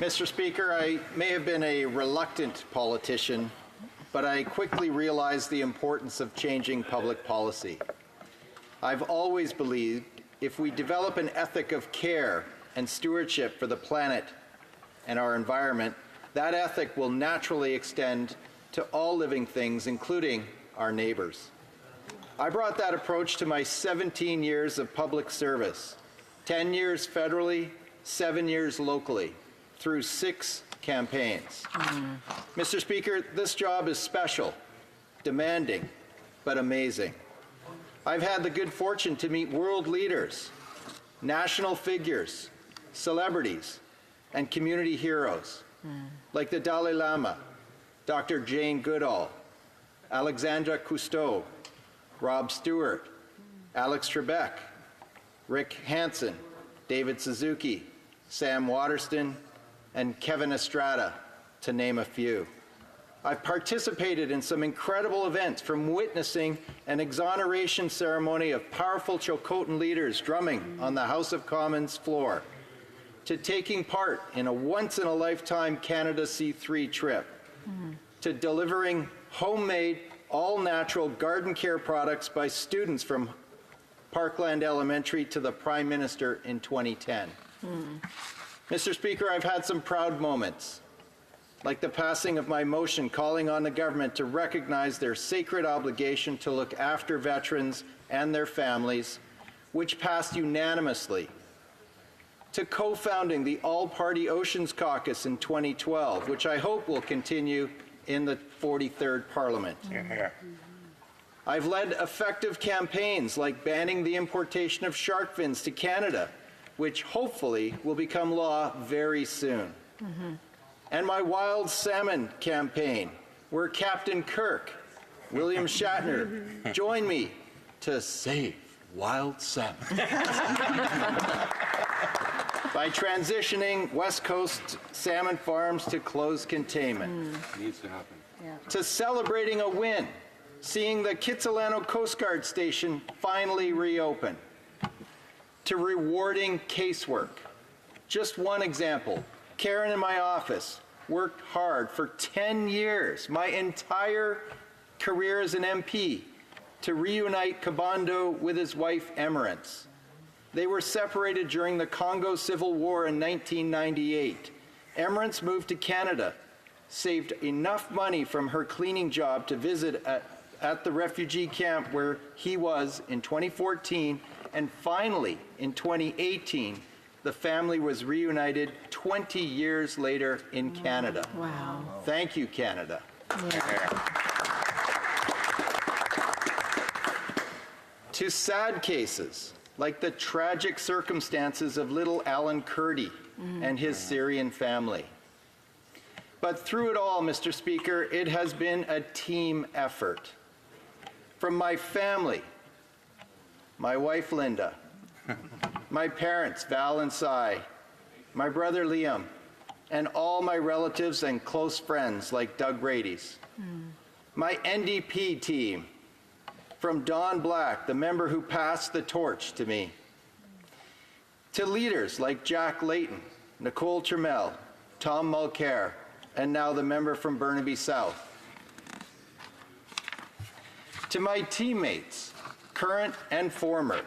Mr. Speaker, I may have been a reluctant politician, but I quickly realized the importance of changing public policy. I've always believed if we develop an ethic of care and stewardship for the planet and our environment, that ethic will naturally extend to all living things, including our neighbors. I brought that approach to my 17 years of public service, 10 years federally, 7 years locally, through 6 campaigns. Mr. Speaker, this job is special, demanding, but amazing. I've had the good fortune to meet world leaders, national figures, celebrities, and community heroes, like the Dalai Lama, Dr. Jane Goodall, Alexandra Cousteau, Rob Stewart, Alex Trebek, Rick Hansen, David Suzuki, Sam Waterston, and Kevin Estrada, to name a few. I've participated in some incredible events, from witnessing an exoneration ceremony of powerful Chilcotin leaders drumming on the House of Commons floor, to taking part in a once-in-a-lifetime Canada C3 trip, to delivering homemade, all-natural garden care products by students from Parkland Elementary to the Prime Minister in 2010. Mr. Speaker, I've had some proud moments, like the passing of my motion calling on the government to recognize their sacred obligation to look after veterans and their families, which passed unanimously, to co-founding the All-Party Oceans Caucus in 2012, which I hope will continue in the 43rd Parliament. I've led effective campaigns like banning the importation of shark fins to Canada, which hopefully will become law very soon. And my wild salmon campaign, where Captain Kirk, William Shatner, joined me to save wild salmon by transitioning West Coast salmon farms to closed containment. Needs to happen. To celebrating a win, seeing the Kitsilano Coast Guard Station finally reopen. To rewarding casework. Just one example, Karen in my office worked hard for 10 years, my entire career as an MP, to reunite Kabando with his wife Emerance. They were separated during the Congo Civil War in 1998. Emerance moved to Canada, saved enough money from her cleaning job to visit at the refugee camp where he was in 2014, and finally, in 2018, the family was reunited 20 years later in Canada. Wow. Thank you, Canada. To sad cases, like the tragic circumstances of little Alan Kurdi and his Syrian family. But through it all, Mr. Speaker, it has been a team effort. From my family, my wife Linda, my parents Val and Cy, my brother Liam, and all my relatives and close friends like Doug Radies. My NDP team, from Don Black, the member who passed the torch to me, to leaders like Jack Layton, Nicole Trammell, Tom Mulcair, and now the member from Burnaby South. To my teammates, current and former,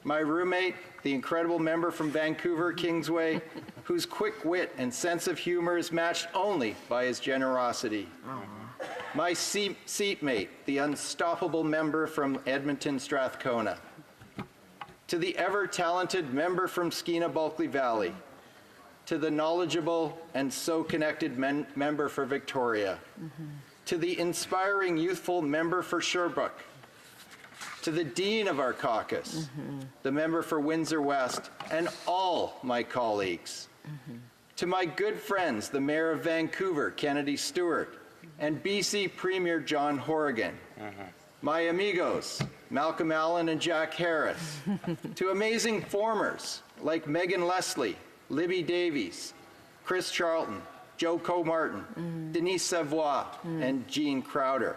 my roommate, the incredible member from Vancouver, Kingsway, whose quick wit and sense of humor is matched only by his generosity. My seatmate, the unstoppable member from Edmonton, Strathcona. To the ever-talented member from Skeena Bulkley Valley. To the knowledgeable and so connected member for Victoria. To the inspiring youthful member for Sherbrooke. To the dean of our caucus, the member for Windsor West, and all my colleagues. To my good friends, the Mayor of Vancouver, Kennedy Stewart, and BC Premier John Horrigan. My amigos, Malcolm Allen and Jack Harris. To amazing formers like Megan Leslie, Libby Davies, Chris Charlton, Joe Comartin, Denise Savoy, and Jean Crowder.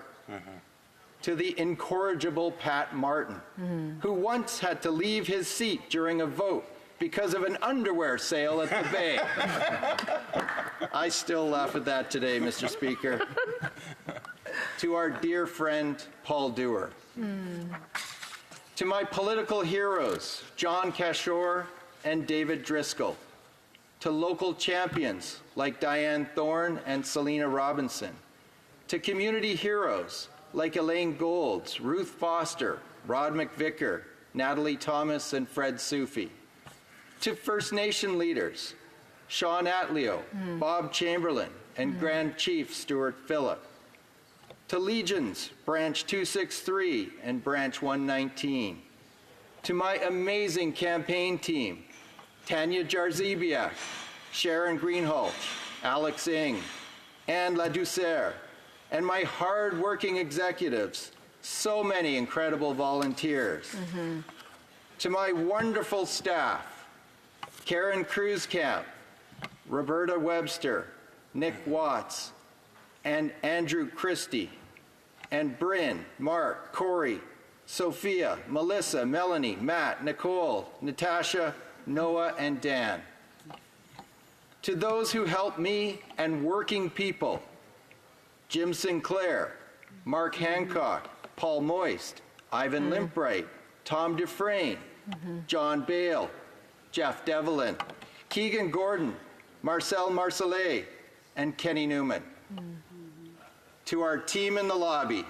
To the incorrigible Pat Martin, who once had to leave his seat during a vote because of an underwear sale at the Bay. I still laugh at that today, Mr. Speaker. To our dear friend, Paul Dewar. To my political heroes, John Cashore and David Driscoll. To local champions like Diane Thorne and Selena Robinson. To community heroes like Elaine Golds, Ruth Foster, Rod McVicker, Natalie Thomas, and Fred Sufi. To First Nation leaders, Sean Atleo, Bob Chamberlain, and Grand Chief Stuart Phillip. To Legions, Branch 263 and Branch 119. To my amazing campaign team, Tanya Jarzibiak, Sharon Greenhalgh, Alex Ng, Anne Ladouceur, and my hard-working executives, so many incredible volunteers. To my wonderful staff, Karen Cruzcamp, Roberta Webster, Nick Watts, and Andrew Christie, and Bryn, Mark, Corey, Sophia, Melissa, Melanie, Matt, Nicole, Natasha, Noah, and Dan. To those who help me and working people, Jim Sinclair, Mark Hancock, Paul Moist, Ivan Limbright, Tom Dufresne, John Bale, Jeff Devlin, Keegan Gordon, Marcel Marcellet, and Kenny Newman. To our team in the lobby,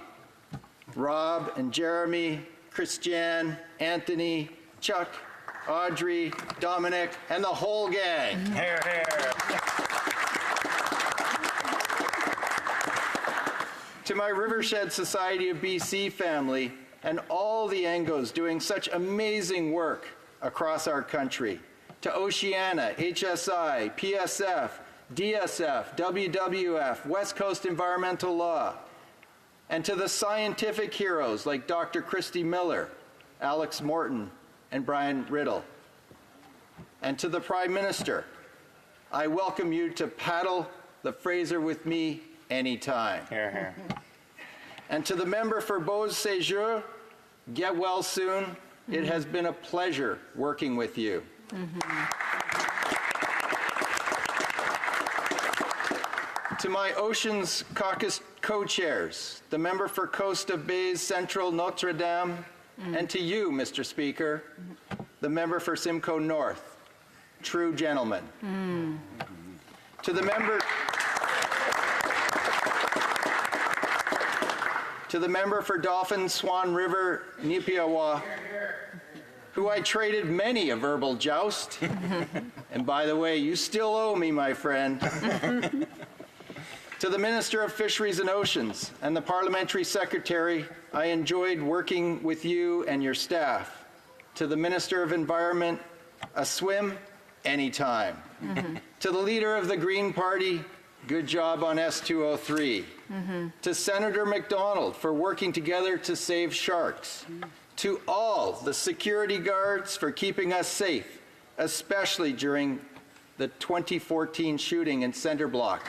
Rob and Jeremy, Christiane, Anthony, Chuck, Audrey, Dominic, and the whole gang. Here, here. To my Rivershed Society of BC family and all the Angos doing such amazing work across our country. To Oceana, HSI, PSF, DSF, WWF, West Coast Environmental Law, and to the scientific heroes like Dr. Christy Miller, Alex Morton, and Brian Riddle. And to the Prime Minister, I welcome you to paddle the Fraser with me anytime. Here, here. And to the member for Beauce-Séjour, get well soon. It has been a pleasure working with you. To my Oceans Caucus co-chairs, the member for Coast of Bays Central Notre Dame, and to you, Mr. Speaker, the member for Simcoe North, true gentlemen. To the member for Dauphin Swan River Nipiawa, who I traded many a verbal joust. And by the way, you still owe me, my friend. To the Minister of Fisheries and Oceans and the Parliamentary Secretary, I enjoyed working with you and your staff. To the Minister of Environment, a swim anytime. To the leader of the Green Party, good job on S203. To Senator McDonald for working together to save sharks. To all the security guards for keeping us safe, especially during the 2014 shooting in Center Block.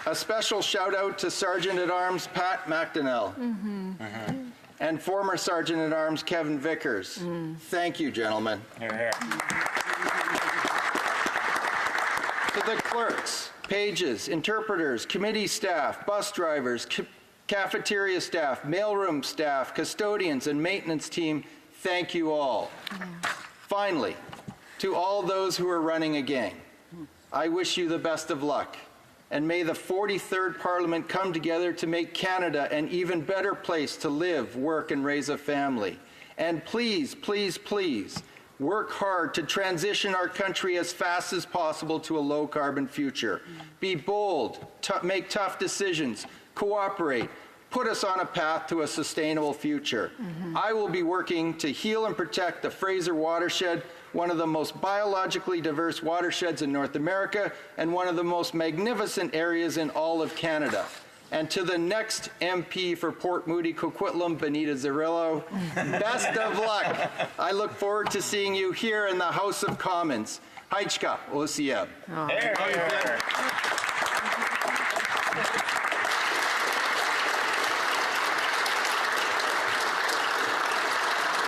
A special shout out to Sergeant-at-Arms Pat McDonnell and former Sergeant-at-Arms Kevin Vickers. Thank you, gentlemen. Here, here. To the clerks, pages, interpreters, committee staff, bus drivers, cafeteria staff, mailroom staff, custodians, and maintenance team, thank you all. Finally, to all those who are running again, I wish you the best of luck. And may the 43rd Parliament come together to make Canada an even better place to live, work, and raise a family. And please, please, please, work hard to transition our country as fast as possible to a low-carbon future. Be bold, make tough decisions, cooperate, put us on a path to a sustainable future. I will be working to heal and protect the Fraser watershed, one of the most biologically diverse watersheds in North America and one of the most magnificent areas in all of Canada. And to the next MP for Port Moody Coquitlam, Benita Zerillo, best of luck. I look forward to seeing you here in the House of Commons. Haichka, OCM. Here, here.